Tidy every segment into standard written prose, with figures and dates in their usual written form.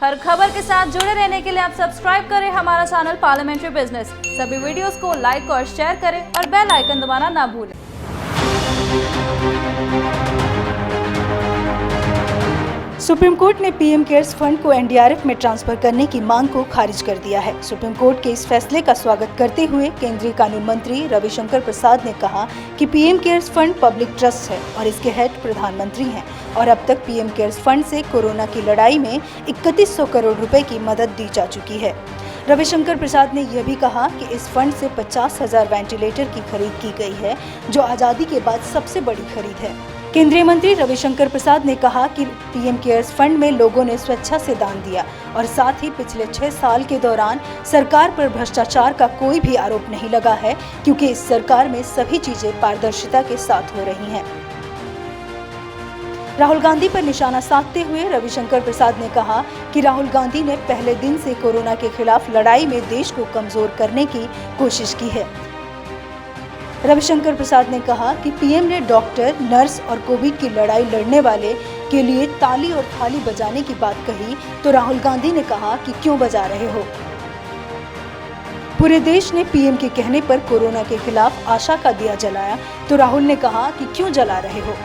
हर खबर के साथ जुड़े रहने के लिए आप सब्सक्राइब करें हमारा चैनल पार्लियामेंट्री बिजनेस। सभी वीडियोस को लाइक और शेयर करें और बेल आइकन दबाना ना भूलें। सुप्रीम कोर्ट ने पीएम केयर्स फंड को एनडीआरएफ में ट्रांसफर करने की मांग को खारिज कर दिया है। सुप्रीम कोर्ट के इस फैसले का स्वागत करते हुए केंद्रीय कानून मंत्री रविशंकर प्रसाद ने कहा कि PM cares fund public trust है और इसके हेड प्रधानमंत्री हैं और अब तक पीएम केयर्स फंड से कोरोना की लड़ाई में 3100 करोड़ रुपए की मदद दी जा चुकी है। रविशंकर प्रसाद ने यह भी कहा कि इस फंड से 50,000 वेंटिलेटर की खरीद की गई है, जो आजादी के बाद सबसे बड़ी खरीद है। केंद्रीय मंत्री रविशंकर प्रसाद ने कहा कि पीएम केयर्स फंड में लोगों ने स्वेच्छा से दान दिया और साथ ही पिछले 6 साल के दौरान सरकार पर भ्रष्टाचार का कोई भी आरोप नहीं लगा है, क्योंकि इस सरकार में सभी चीजें पारदर्शिता के साथ हो रही हैं। राहुल गांधी पर निशाना साधते हुए रविशंकर प्रसाद ने कहा कि राहुल गांधी ने पहले दिन से कोरोना के खिलाफ लड़ाई में देश को कमजोर करने की कोशिश की है। रविशंकर प्रसाद ने कहा कि पीएम ने डॉक्टर, नर्स और कोविड की लड़ाई लड़ने वाले के लिए ताली और थाली बजाने की बात कही तो राहुल गांधी ने कहा कि क्यों बजा रहे हो। पूरे देश ने पीएम के कहने पर कोरोना के खिलाफ आशा का दिया जलाया तो राहुल ने कहा कि क्यों जला रहे हो।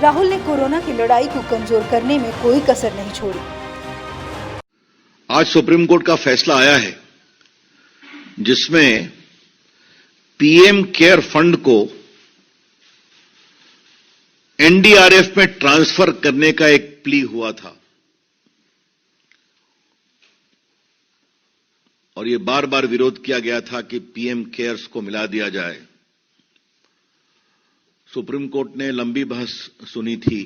राहुल ने कोरोना की लड़ाई को कमजोर करने में कोई कसर नहीं छोड़ी। आज सुप्रीम कोर्ट का फैसला आया है जिसमें पीएम केयर फंड को एनडीआरएफ में ट्रांसफर करने का एक प्ली हुआ था और यह बार बार विरोध किया गया था कि पीएम केयर्स को मिला दिया जाए। सुप्रीम कोर्ट ने लंबी बहस सुनी थी,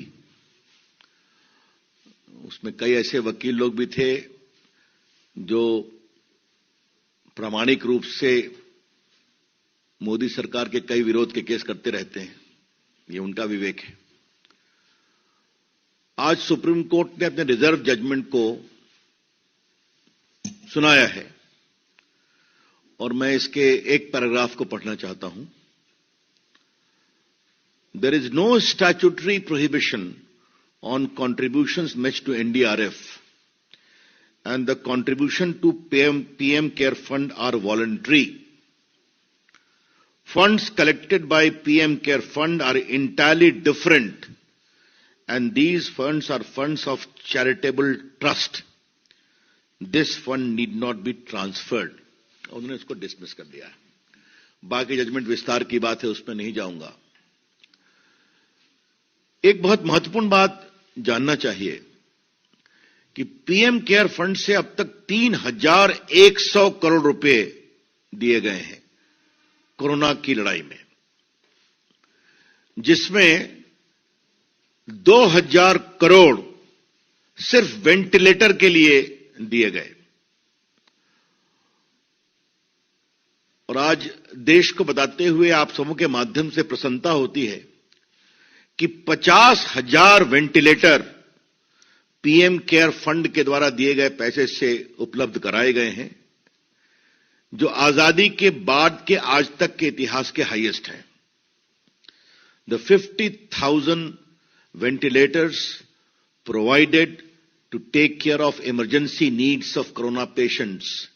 उसमें कई ऐसे वकील लोग भी थे जो प्रामाणिक रूप से मोदी सरकार के कई विरोध के केस करते रहते हैं, ये उनका विवेक है। आज सुप्रीम कोर्ट ने अपने रिजर्व जजमेंट को सुनाया है और मैं इसके एक पैराग्राफ को पढ़ना चाहता हूं। There is no statutory prohibition on contributions made to NDRF and the contribution to PM Care Fund are voluntary. Funds collected by PM Care Fund are entirely different and these funds are funds of charitable trust. This fund need not be transferred. उन्होंने इसको dismiss कर दिया है। बाकी judgement विस्तार की बात है, उसमें नहीं जाऊंगा। एक बहुत महत्वपूर्ण बात जानना चाहिए कि पीएम केयर फंड से अब तक 3,100 करोड़ रुपए दिए गए हैं कोरोना की लड़ाई में, जिसमें 2,000 करोड़ सिर्फ वेंटिलेटर के लिए दिए गए। और आज देश को बताते हुए आप सबों के माध्यम से प्रसन्नता होती है कि 50,000 वेंटिलेटर पीएम केयर फंड के द्वारा दिए गए पैसे से उपलब्ध कराए गए हैं, जो आजादी के बाद के आज तक के इतिहास के हाईएस्ट है। The 50,000 ventilators provided to take care of emergency needs of corona patients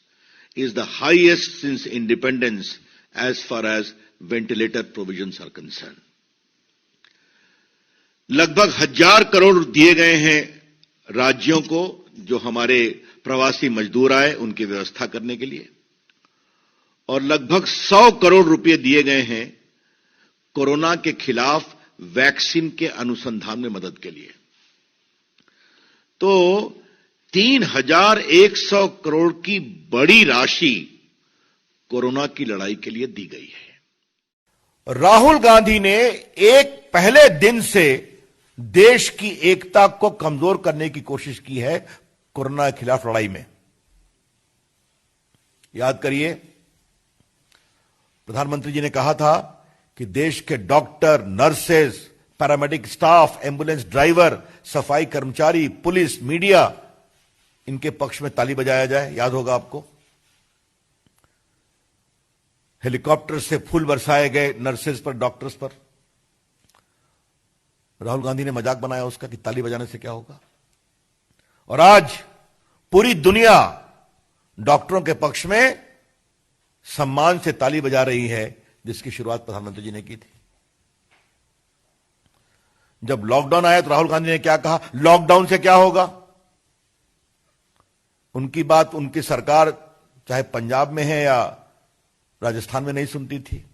is the highest since independence as far as ventilator provisions are concern. लगभग 1,000 करोड़ दिए गए हैं राज्यों को, जो हमारे प्रवासी मजदूर आए उनकी व्यवस्था करने के लिए, और लगभग 100 करोड़ रुपए दिए गए हैं कोरोना के खिलाफ वैक्सीन के अनुसंधान में मदद के लिए। तो 3,100 करोड़ की बड़ी राशि कोरोना की लड़ाई के लिए दी गई है। राहुल गांधी ने एक पहले दिन से देश की एकता को कमजोर करने की कोशिश की है कोरोना के खिलाफ लड़ाई में। याद करिए, प्रधानमंत्री जी ने कहा था कि देश के doctor, nurses, paramedic staff, ambulance driver, सफाई कर्मचारी, पुलिस, मीडिया, इनके पक्ष में ताली बजाया जाए। याद होगा आपको, हेलीकॉप्टर से फूल बरसाए गए नर्सेज पर, डॉक्टर्स पर। राहुल गांधी ने मजाक बनाया उसका कि ताली बजाने से क्या होगा। और आज पूरी दुनिया डॉक्टरों के पक्ष में सम्मान से ताली बजा रही है, जिसकी शुरुआत प्रधानमंत्री जी ने की थी। जब लॉकडाउन आया तो राहुल गांधी ने क्या कहा, लॉकडाउन से क्या होगा। उनकी बात उनकी सरकार चाहे पंजाब में है या राजस्थान में नहीं सुनती थी।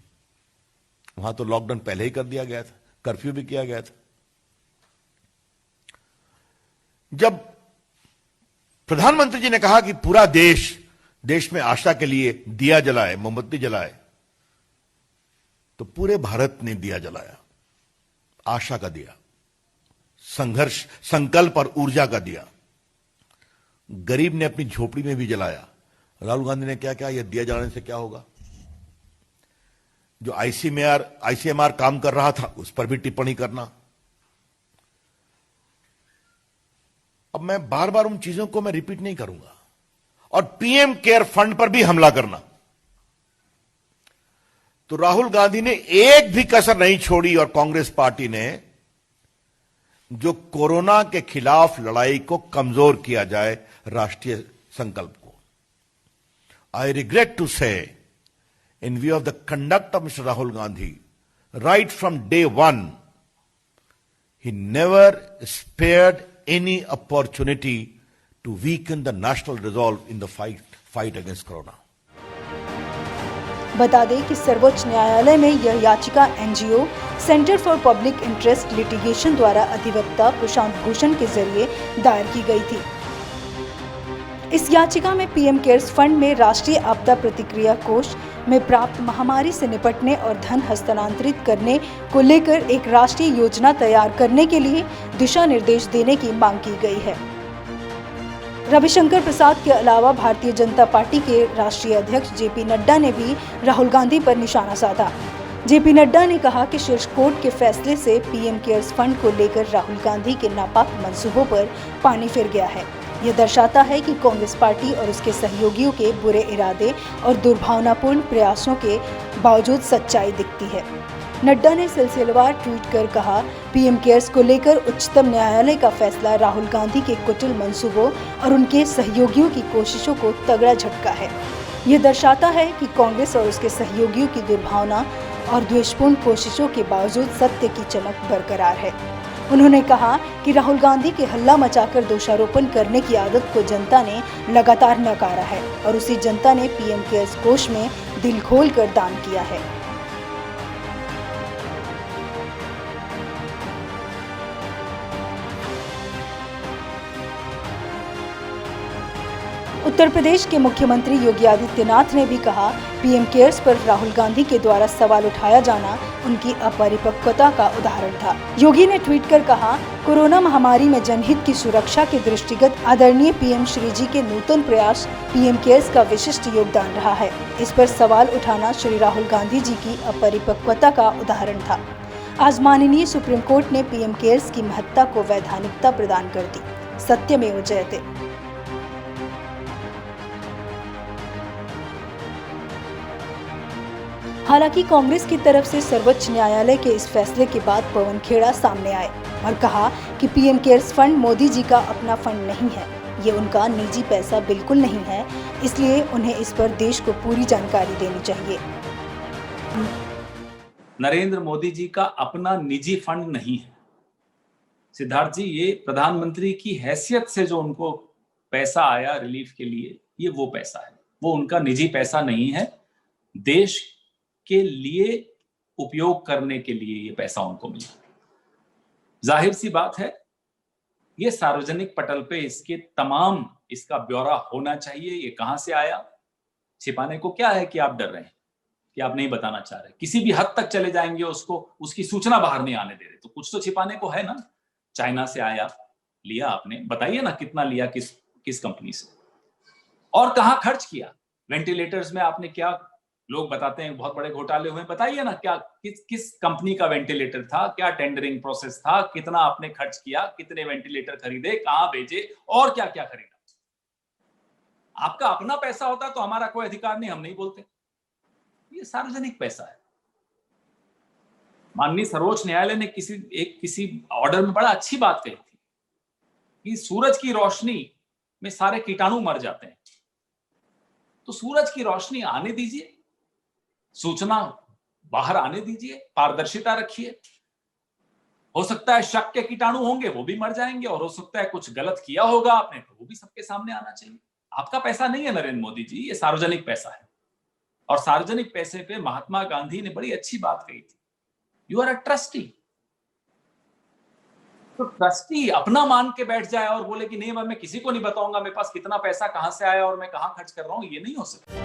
वहां तो लॉकडाउन पहले ही कर दिया गया था, कर्फ्यू भी किया गया था। जब प्रधानमंत्री जी ने कहा कि पूरा देश में आशा के लिए दिया जलाए, मोमबत्ती जलाए, तो पूरे भारत ने दिया जलाया, आशा का दिया, संघर्ष, संकल्प और ऊर्जा का दिया। गरीब ने अपनी झोपड़ी में भी जलाया। राहुल गांधी ने क्या कहा, यह दिया जलाने से क्या होगा। जो आईसीएमआर काम कर रहा था उस पर भी टिप्पणी करना। अब मैं बार बार उन चीजों को मैं रिपीट नहीं करूंगा। और पीएम केयर फंड पर भी हमला करना। तो राहुल गांधी ने एक भी कसर नहीं छोड़ी और कांग्रेस पार्टी ने जो कोरोना के खिलाफ लड़ाई को कमजोर किया जाए, राष्ट्रीय संकल्प को। आई रिग्रेट टू से, in view of the conduct of Mr. Rahul Gandhi, right from day one, he never spared any opportunity to weaken the national resolve in the fight against corona. बता दें कि सर्वोच्च न्यायालय में यह याचिका NGO centre for public interest litigation द्वारा अधिवक्ता प्रशांत भूषण के जरिए दायर की गई थी। इस याचिका में पीएम केयर्स फंड में राष्ट्रीय आपदा प्रतिक्रिया कोष में प्राप्त महामारी से निपटने और धन हस्तांतरित करने को लेकर एक राष्ट्रीय योजना तैयार करने के लिए दिशा निर्देश देने की मांग की गई है। रविशंकर प्रसाद के अलावा भारतीय जनता पार्टी के राष्ट्रीय अध्यक्ष जेपी नड्डा ने भी राहुल गांधी पर निशाना साधा। जेपी नड्डा ने कहा कि शीर्ष कोर्ट के फैसले से पीएम केयर्स फंड को लेकर राहुल गांधी के नापाक मंसूबों पर पानी फिर गया है। यह दर्शाता है कि कांग्रेस पार्टी और उसके सहयोगियों के बुरे इरादे और दुर्भावनापूर्ण प्रयासों के बावजूद सच्चाई दिखती है। नड्डा ने सिलसिलेवार ट्वीट कर कहा, पीएम केयर्स को लेकर उच्चतम न्यायालय का फैसला राहुल गांधी के कुटिल मंसूबों और उनके सहयोगियों की कोशिशों को तगड़ा झटका है। यह दर्शाता है कि कांग्रेस और उसके सहयोगियों की दुर्भावना और द्वेषपूर्ण कोशिशों के बावजूद सत्य की चमक बरकरार है। उन्होंने कहा कि राहुल गांधी के हल्ला मचाकर दोषारोपण करने की आदत को जनता ने लगातार नकारा है और उसी जनता ने पीएम केयर्स कोष में दिल खोल कर दान किया है। उत्तर प्रदेश के मुख्यमंत्री योगी आदित्यनाथ ने भी कहा, पीएम केयर्स पर राहुल गांधी के द्वारा सवाल उठाया जाना उनकी अपरिपक्वता का उदाहरण था। योगी ने ट्वीट कर कहा, कोरोना महामारी में जनहित की सुरक्षा के दृष्टिगत आदरणीय पीएम श्री जी के नूतन प्रयास पीएम केयर्स का विशिष्ट योगदान रहा है। इस पर सवाल उठाना श्री राहुल गांधी जी की अपरिपक्वता का उदाहरण था। आज माननीय सुप्रीम कोर्ट ने पीएम केयर्स की महत्ता को वैधानिकता प्रदान कर दी। सत्यमेव जयते। हालांकि कांग्रेस की तरफ से सर्वोच्च न्यायालय के इस फैसले के बाद पवन खेड़ा सामने आए और कहा कि PM cares fund Modi ji का अपना फंड नहीं है, ये उनका निजी पैसा बिल्कुल नहीं है, इसलिए उन्हें इस पर देश को पूरी जानकारी देनी चाहिए। नरेंद्र मोदी जी का अपना निजी फंड नहीं है सिद्धार्थ जी, ये प्रधानमंत्री की हैसियत से जो उनको पैसा आया रिलीफ के लिए, ये वो पैसा है, वो उनका निजी पैसा नहीं है। देश के लिए उपयोग करने के लिए ये पैसा उनको मिला। जाहिर सी बात है, ये सार्वजनिक पटल पे इसका ब्यौरा होना चाहिए। ये कहां से आया, छिपाने को क्या है कि आप डर रहे हैं, कि आप नहीं बताना चाह रहे, किसी भी हद तक चले जाएंगे उसकी सूचना बाहर नहीं आने दे रहे, तो कुछ तो छिपाने को है ना। चाइना से आया, लिया आपने, बताइए ना कितना लिया, किस कंपनी से, और कहां खर्च किया। वेंटिलेटर्स में आपने क्या, लोग बताते हैं बहुत बड़े घोटाले हुए, बताइए ना क्या, किस कंपनी का वेंटिलेटर था, क्या टेंडरिंग प्रोसेस था, कितना आपने खर्च किया, कितने वेंटिलेटर खरीदे, कहां भेजे, और क्या क्या खरीदा। आपका अपना पैसा होता तो हमारा कोई अधिकार नहीं, हम नहीं बोलते। ये सार्वजनिक पैसा है। माननीय सर्वोच्च न्यायालय ने किसी ऑर्डर में बड़ा अच्छी बात कही थी कि सूरज की रोशनी में सारे कीटाणु मर जाते हैं। तो सूरज की रोशनी आने दीजिए, सूचना बाहर आने दीजिए, पारदर्शिता रखिए। हो सकता है शक के कीटाणु होंगे, वो भी मर जाएंगे, और हो सकता है कुछ गलत किया होगा आपने, तो वो भी सबके सामने आना चाहिए। आपका पैसा नहीं है नरेंद्र मोदी जी, ये सार्वजनिक पैसा है। और सार्वजनिक पैसे पे महात्मा गांधी ने बड़ी अच्छी बात कही थी, यू आर अ ट्रस्टी। तो ट्रस्टी अपना मान के बैठ जाए और बोले कि नहीं मैं किसी को नहीं बताऊंगा मेरे पास कितना पैसा कहां से आया और मैं कहां खर्च कर रहा हूं, ये नहीं हो सकता।